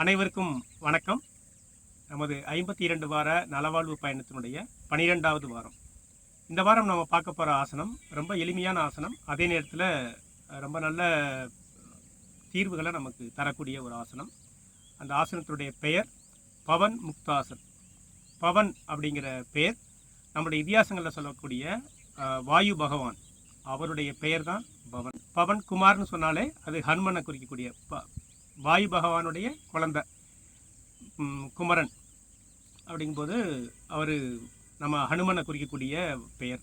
அனைவருக்கும் வணக்கம். நமது 52 வார நலவாழ்வு பயணத்தினுடைய 12வது வாரம். இந்த வாரம் நம்ம பார்க்க போகிற ஆசனம் ரொம்ப எளிமையான ஆசனம், அதே நேரத்தில் ரொம்ப நல்ல தீர்வுகளை நமக்கு தரக்கூடிய ஒரு ஆசனம். அந்த ஆசனத்தினுடைய பெயர் பவன் முக்தாசன். பவன் அப்படிங்கிற பெயர் நம்முடைய இதிகாசங்களில் சொல்லக்கூடிய வாயு பகவான், அவருடைய பெயர் தான் பவன். பவன் குமார்னு சொன்னாலே அது ஹனுமனை குறிக்கக்கூடிய வாயு பகவானுடைய குழந்தை குமரன். அப்படிங்கும்போது அவர் நம்ம ஹனுமனை குறிக்கக்கூடிய பெயர்.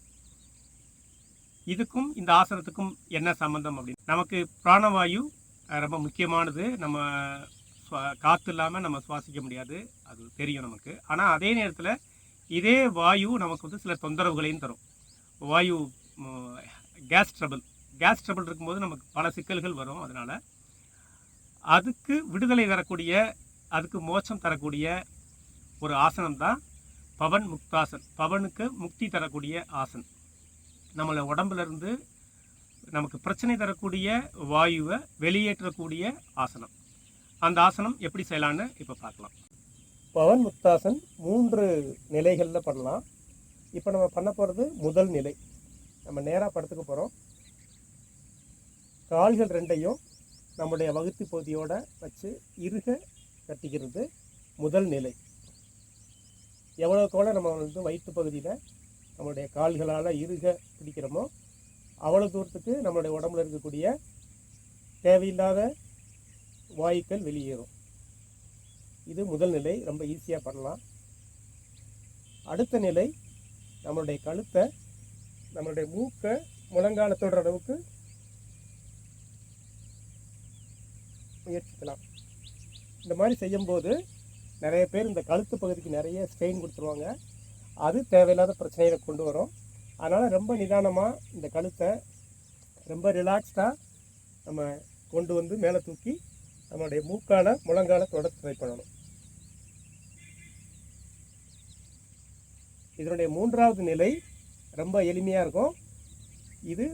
இதுக்கும் இந்த ஆசனத்துக்கும் என்ன சம்பந்தம் அப்படின்னு, நமக்கு பிராணவாயு ரொம்ப முக்கியமானது. நம்ம காற்று இல்லாமல் நம்ம சுவாசிக்க முடியாது, அது தெரியும் நமக்கு. ஆனால் அதே நேரத்தில் இதே வாயு நமக்கு சில தொந்தரவுகளையும் தரும். வாயு கேஸ் ட்ரபிள் இருக்கும்போது நமக்கு பல சிக்கல்கள் வரும். அதனால் அதுக்கு விடுதலை தரக்கூடிய, அதுக்கு மோட்சம் தரக்கூடிய ஒரு ஆசனம் தான் பவன் முக்தாசன். பவனுக்கு முக்தி தரக்கூடிய ஆசன். நம்மளை உடம்புலேருந்து நமக்கு பிரச்சனை தரக்கூடிய வாயுவை வெளியேற்றக்கூடிய ஆசனம். அந்த ஆசனம் எப்படி செய்யலான்னு இப்போ பார்க்கலாம். பவன் முக்தாசன் 3 நிலைகளில் பண்ணலாம். இப்போ நம்ம பண்ண போகிறது முதல் நிலை. நம்ம நேராக படுத்துக்க போகிறோம். கால்கள் ரெண்டையும் நம்முடைய வகுத்து பகுதியோடு வச்சு இறுக கட்டிக்கிறது முதல் நிலை. எவ்வளோக்கோல நம்ம வயிற்று பகுதியில் நம்மளுடைய கால்களால் இறுக பிடிக்கிறோமோ அவ்வளோ தூரத்துக்கு நம்மளுடைய உடம்புல இருக்கக்கூடிய தேவையில்லாத வாயுக்கள் வெளியேறும். இது முதல் நிலை, ரொம்ப ஈஸியாக பண்ணலாம். அடுத்த நிலை, நம்மளுடைய கழுத்தை நம்மளுடைய மூக்கை முழங்காலத்தோட அளவுக்கு முயற்சிக்கலாம். இந்த மாதிரி செய்யும்போது நிறைய பேர் இந்த கழுத்து பகுதிக்கு நிறைய ஸ்ட்ரெயின் கொடுத்துருவாங்க. அது தேவையில்லாத பிரச்சனைகளை கொண்டு வரும். அதனால் ரொம்ப நிதானமாக இந்த கழுத்தை ரொம்ப ரிலாக்ஸ்டாக நம்ம கொண்டு வந்து மேலே தூக்கி நம்மளுடைய மூக்கால முழங்கால தொட ட்ரை பண்ணணும். இதனுடைய 3வது நிலை ரொம்ப எளிமையாக இருக்கும். இது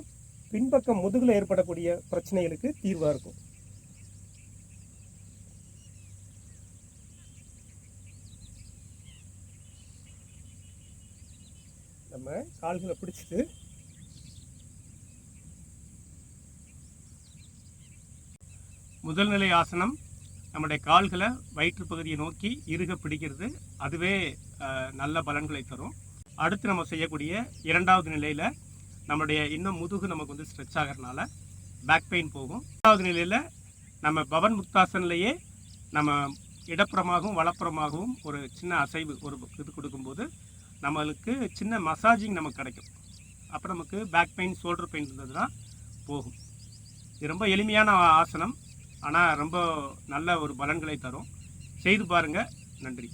பின்பக்கம் முதுகில் ஏற்படக்கூடிய பிரச்சனைகளுக்கு தீர்வாக இருக்கும். நம்ம கால்களை பிடிச்சிட்டு முதல் நிலை ஆசனம், நம்முடைய கால்களை வயிற்று பகுதியை நோக்கி இறுக பிடிக்கிறது. அதுவே நல்ல பலன்களை தரும். அடுத்து நம்ம செய்யக்கூடிய 2வது நிலையில் நம்மளுடைய இன்னும் முதுகு நமக்கு ஸ்ட்ரெச் ஆகிறதுனால பேக் பெயின் போகும். 2வது நிலையில் நம்ம பவன் முக்தாசன்லேயே நம்ம இடப்புறமாகவும் வலப்புறமாகவும் ஒரு சின்ன அசைவு ஒரு இது கொடுக்கும்போது நம்மளுக்கு சின்ன மசாஜிங் நமக்கு கிடைக்கும். அப்புறம் நமக்கு பேக் பெயின், ஷோல்டர் பெயின் இருந்ததுன்னா போகும். இது ரொம்ப எளிமையான ஆசனம், ஆனால் ரொம்ப நல்ல ஒரு பலன்களை தரும். செய்து பாருங்கள். நன்றி.